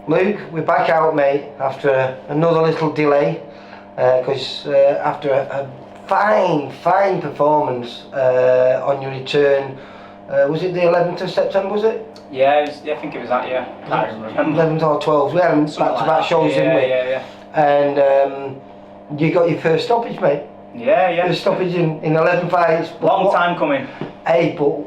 Luke, we're back out, mate, after another little delay, because after a fine performance on your return, was it the 11th of September, was it? Yeah, I think it was that year. I can't remember. 11th or 12th, we had them back-to-back shows, didn't we? Yeah. And you got your first stoppage, mate. Yeah. First stoppage in 11 fights. Long time coming. Hey, but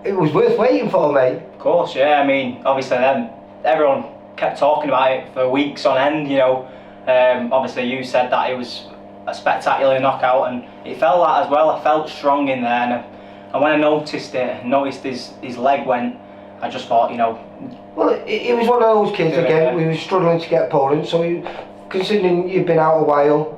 it was worth waiting for, mate. Of course, yeah. I mean, obviously then everyone kept talking about it for weeks on end, you know. Obviously you said that it was a spectacular knockout, and it felt that as well. I felt strong in there, and when I noticed his leg went, I just thought, you know. Well, he was one of those kids again. We were struggling to get opponents, so considering you've been out a while,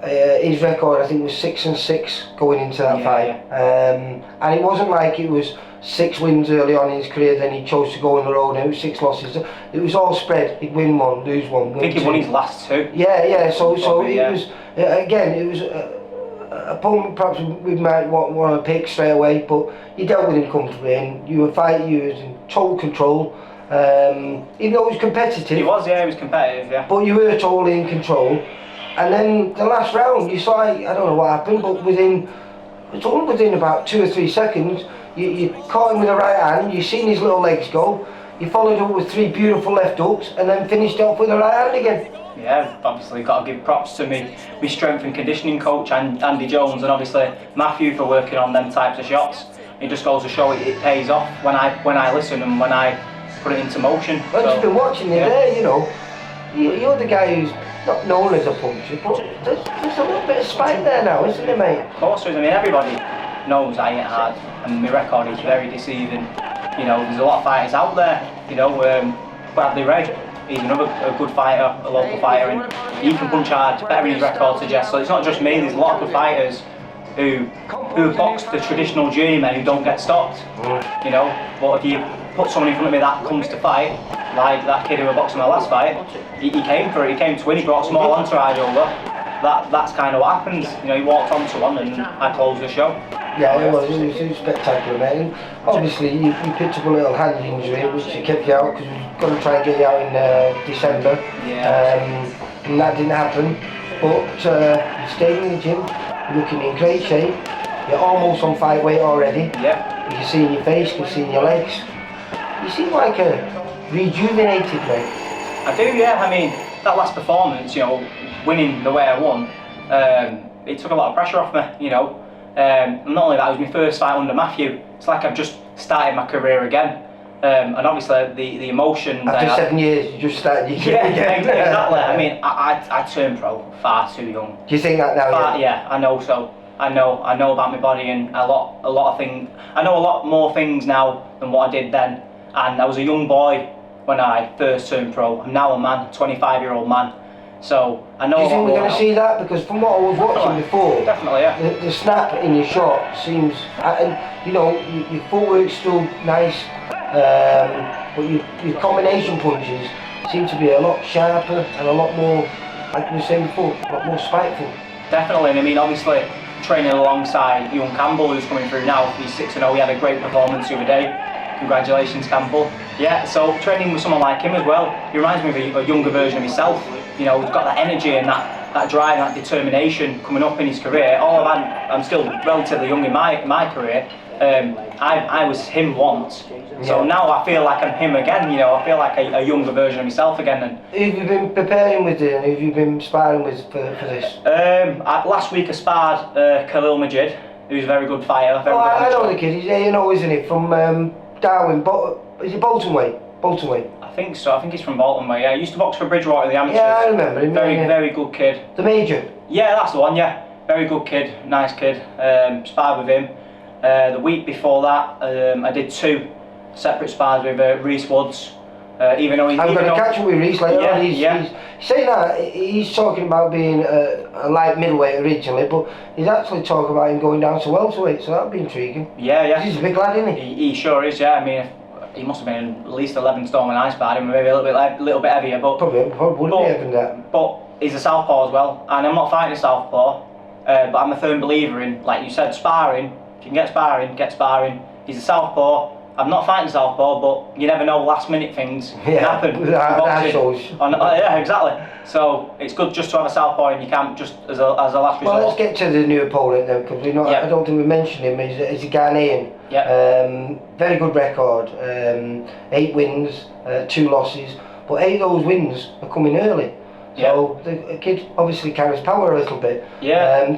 his record I think was 6-6 going into that fight, and it wasn't like it was 6 wins early on in his career, then he chose to go on the road and it was 6 losses. It was all spread. He'd win one, lose one. I think he won his last 2. Yeah. So it was again. It was an opponent perhaps we might want to pick straight away, but you dealt with him comfortably, and you were fighting. You was in total control. Even though it was competitive. He was competitive, yeah. But you were totally in control. And then the last round, you saw, I don't know what happened, but it's only within about 2 or 3 seconds. You caught him with the right hand, you seen his little legs go, you followed up with 3 beautiful left hooks, and then finished off with the right hand again. Yeah, obviously got to give props to my strength and conditioning coach, and Andy Jones, and obviously Matthew for working on them types of shots. It just goes to show it pays off when I listen and when I put it into motion. I've just been watching you there, you know. You're the guy who's not known as a puncher, but there's a little bit of spite there now, isn't there, mate? Of course there is. I mean, everybody knows I hit hard, and my record is very deceiving. You know, there's a lot of fighters out there. You know, Bradley Ray, he's another good fighter, a local fighter, and he can punch hard, better than his record suggests. So it's not just me. There's a lot of good fighters who box the traditional journeymen who don't get stopped. You know, but if you put someone in front of me that comes to fight, like that kid who was boxing my last fight, he came for it. He came to win. He brought a small entourage over. That's kind of what happens. You know, he walked onto one and I closed the show. Yeah, it was spectacular, mate. And obviously, you picked up a little hand injury, which kept you out because we were going to try and get you out in December. Yeah. And that didn't happen. But you stayed in the gym, you're looking in great shape. You're almost on fight weight already. Yeah. You can see in your face, you can see in your legs. You seem like a rejuvenated, mate. I do, yeah. I mean, that last performance, you know, winning the way I won, it took a lot of pressure off me, you know. Not only that, it was my first fight under Matthew. It's like I've just started my career again. And obviously the emotion. After 7 years, you just started your career again. Exactly. I mean, I turned pro far too young. Do you think that now? Yeah, I know so. I know about my body and a lot of things. I know a lot more things now than what I did then. And I was a young boy when I first turned pro. I'm now a man, 25-year-old man. So I know. Do you think we're going to see that? Because from what I was watching before, definitely, yeah. The snap in your shot seems, and you know, your footwork's still nice, but your combination punches seem to be a lot sharper and a lot more, like we were saying before, a lot more spiteful. Definitely, and I mean, obviously, training alongside young Campbell, who's coming through now. He's 6-0. He had a great performance the other day. Congratulations, Campbell. Yeah, so training with someone like him as well, he reminds me of a younger version of himself. You know, he's got that energy and that drive, that determination coming up in his career. I'm still relatively young in my career. I was him once, so now I feel like I'm him again. You know, I feel like a younger version of myself again. And who have you been preparing with it? Who have you been sparring with for this? Last week I sparred Khalil Majid, who's a very good fighter. I know the kid. He's, you know, isn't he, from Darwin? Is it Bolton way? Bolton way. I think so. I think he's from Bolton way. Yeah, he used to box for Bridgewater in the amateurs. Yeah, I remember him. Very good kid. The Major. Yeah, that's the one. Yeah, very good kid, nice kid. Sparred with him. The week before that, I did 2 separate spars with Reese Woods. Even though I'm going to catch up with Reese later on. He's saying that he's talking about being a light middleweight originally, but he's actually talking about him going down to welterweight, so that'd be intriguing. Yeah. He's a big lad, isn't he? He sure is. Yeah, I mean, he must have been at least 11 stone when I sparred him, maybe a little bit heavier, but probably would be heavier than that. But he's a southpaw as well, and I'm not fighting a southpaw, but I'm a firm believer in, like you said, sparring. If you can get sparring, he's a southpaw. I'm not fighting southpaw, but you never know, last minute things can happen. That shows. Yeah, exactly. So it's good just to have a southpaw in your camp, just as a last resort. Well, let's get to the new opponent then, because I don't think we mentioned him. He's a Ghanaian. Very good record. 8 wins, 2 losses, but 8 of those wins are coming early. So the kid obviously carries power a little bit.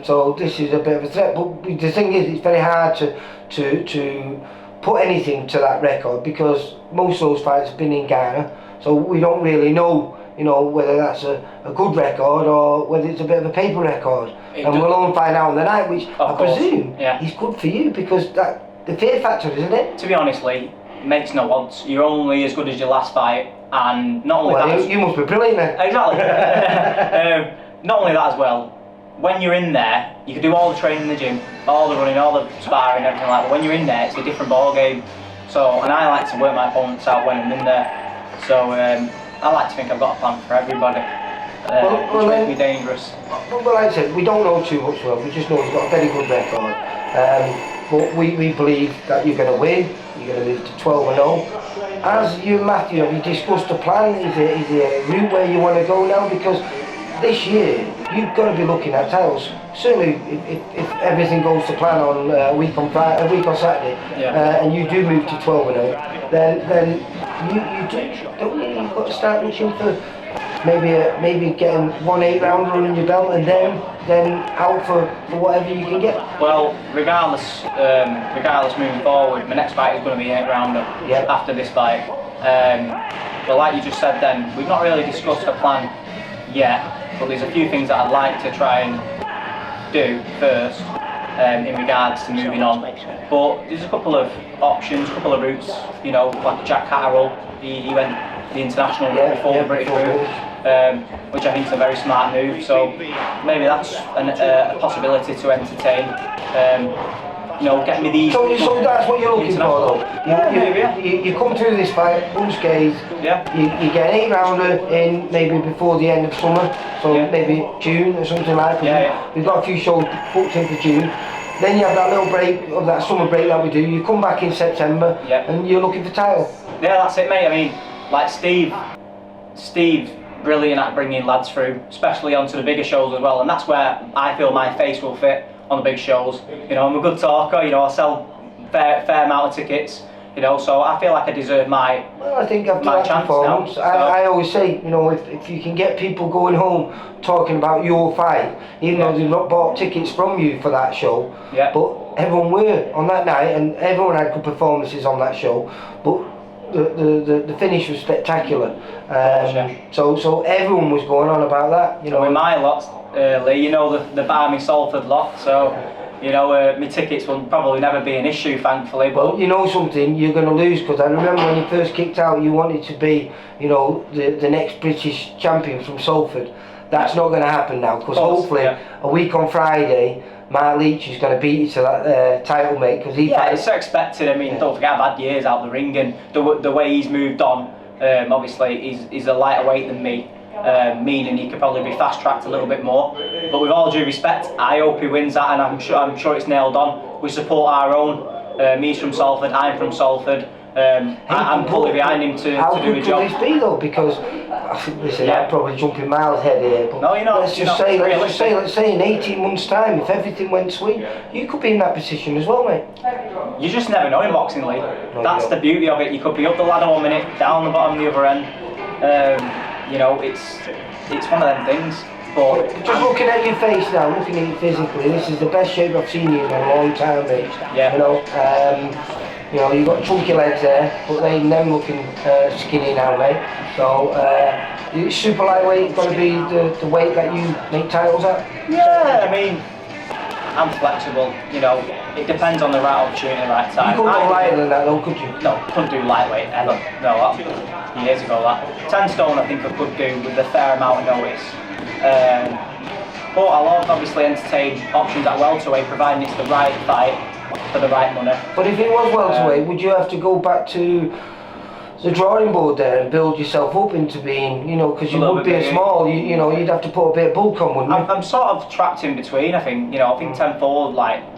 So this is a bit of a threat. But the thing is, it's very hard to put anything to that record, because most of those fights have been in Ghana. So we don't really know, whether that's a good record or whether it's a bit of a paper record. And we'll only find out on the night, which I presume is good for you, because the fear factor, isn't it? To be honestly, makes no odds. You're only as good as your last fight, and not only that. You must be brilliant then. Exactly. Not only that as well. When you're in there, you can do all the training in the gym, all the running, all the sparring, everything like that. But when you're in there, it's a different ball game. So, and I like to work my opponents out when I'm in there. So I like to think I've got a plan for everybody, which makes me dangerous. Well, like I said, we don't know too much about him. We just know he's got a very good record. But we believe that you're going to win. You're going to move to 12-0. As you and Matthew, have you discussed a plan? Is there a route where you want to go now? Because this year, you've got to be looking at titles. Certainly, if everything goes to plan on a week on Saturday, and you do move to 12-0, then you've got to start looking for maybe getting 1 8-rounder under your belt, and then out for whatever you can get. Well, regardless moving forward, my next fight is going to be an 8-rounder after this fight. But like you just said, then we've not really discussed a plan yet. But there's a few things that I'd like to try and do first in regards to moving on. But there's a couple of options, a couple of routes, like Jack Catterall, he went the international route before the British route, which I think is a very smart move. So maybe that's a possibility to entertain. Get me these. So that's what you're looking for, though. You come through this fight unscathed. You get an 8-rounder in maybe before the end of summer, so maybe June or something like that. We've got a few shows booked in for June. Then you have that little break of that summer break that we do. You come back in September, and you're looking for title. Yeah, that's it, mate. I mean, like Steve, brilliant at bringing lads through, especially onto the bigger shows as well. And that's where I feel my face will fit on the big shows. I'm a good talker. I sell fair amount of tickets. So I feel like I deserve my. Well, I think after that performance, I always say, if you can get people going home talking about your fight, even though they've not bought tickets from you for that show, but everyone were on that night, and everyone had good performances on that show, but the finish was spectacular. So everyone was going on about that. With my lot, Lee, the Barmy Salford lot, so. My tickets will probably never be an issue, thankfully. But you know something, you're going to lose, because I remember when you first kicked out, you wanted to be, the next British champion from Salford. That's not going to happen now, because hopefully a week on Friday, Mark Leach is going to beat you to that title, mate. Because it's expected. I mean, don't forget, I've had years out the ring, and the way he's moved on, obviously, he's a lighter weight than me. Meaning he could probably be fast tracked a little bit more, but with all due respect, I hope he wins that, and I'm sure it's nailed on. We support our own. He's from Salford, I'm from Salford. I'm fully behind him to do the job. How good could this be though? Because listen, I'm probably jumping miles ahead here, but no, you're not. Let's say in 18 months' time, if everything went sweet, you could be in that position as well, mate. You just never know in boxing, Lee. That's the beauty of it. You could be up the ladder 1 minute, down the bottom the other end. It's one of them things. But just looking at your face now, looking at you physically, this is the best shape I've seen you in a long time, mate. You've got chunky legs there, but them looking skinny now, mate. So super lightweight got to be the weight that you make titles at. Yeah, I mean, I'm flexible. It depends on the right opportunity, the right time. You couldn't go lighter than that, though, could you? No, couldn't do lightweight ever. No, years ago that. 10 stone, I think I could do with a fair amount of notice. But I'll obviously entertain options at welterweight, providing it's the right fight for the right money. But if it was welterweight, would you have to go back to the drawing board there and build yourself up into being, because you would be small, you'd have to put a bit of bulk on, wouldn't you? I'm sort of trapped in between, I think. I think 10-4,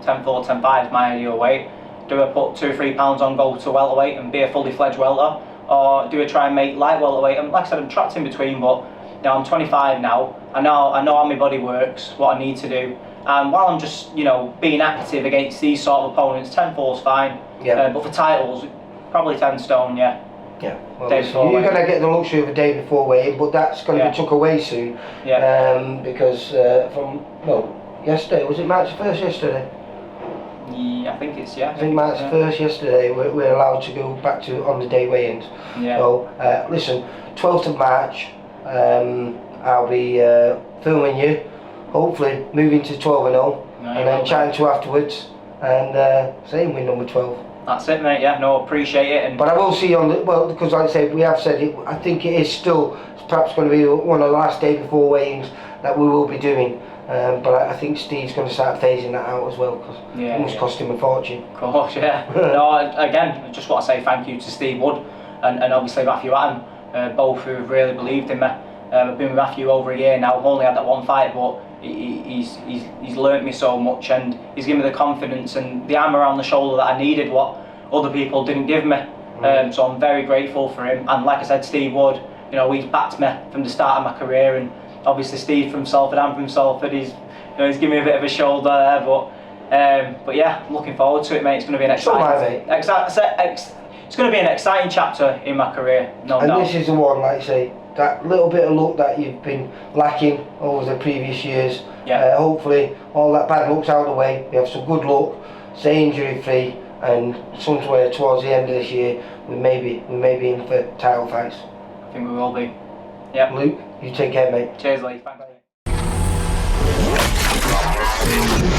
10-4, 10-5 is my ideal weight. Do I put 2 or 3 pounds on, go to welterweight and be a fully fledged welter, or do I try and make light welterweight? And like I said, I'm trapped in between, but you know, I'm 25 now. I know how my body works, what I need to do. And while I'm just, you know, being active against these sort of opponents, 10-4's fine. Yeah. But for titles, probably 10 stone, yeah. Yeah. Well, Day before you're weigh-in. going to get the luxury of a day before weigh-in, but that's going to Yeah. be took away soon. Yeah. Because from, well, yesterday, was it March 1st yesterday? Yeah, I think it's, yeah. I think March 1st yesterday, we're allowed to go back to on the day weigh-ins. Yeah. So, listen, 12th of March, I'll be filming you, hopefully moving to 12-0, No, and you then will, chatting to you afterwards, and saying win number 12. That's it, mate. Yeah, no, appreciate it. And But I will see you on the, well, because like I said, we have said it, I think it is still perhaps going to be one of the last day before weigh-ins that we will be doing. But I think Steve's going to start phasing that out as well, because it must cost him a fortune. of course, yeah. No, again, I just want to say thank you to Steve Wood and obviously Matthew Adam, both who have really believed in me. I've been with Matthew over a year now. I've only had that one fight, but he's learnt me so much, and he's given me the confidence and the arm around the shoulder that I needed, what other people didn't give me. So I'm very grateful for him. And like I said, Steve Wood, you know, he's backed me from the start of my career, and obviously Steve from Salford, I'm from Salford, he's given me a bit of a shoulder there, but yeah, I'm looking forward to it, mate. It's going to be an exciting, it's going to be an exciting chapter in my career, no doubt. And this is the one, like I say, that little bit of luck that you've been lacking over the previous years. Yeah. Hopefully all that bad luck's out of the way, we have some good luck, stay injury free, and somewhere towards the end of this year we may be in for title fights. I think we will be. Yep. Luke, you take care, mate. Cheers, Lee. Thanks, mate.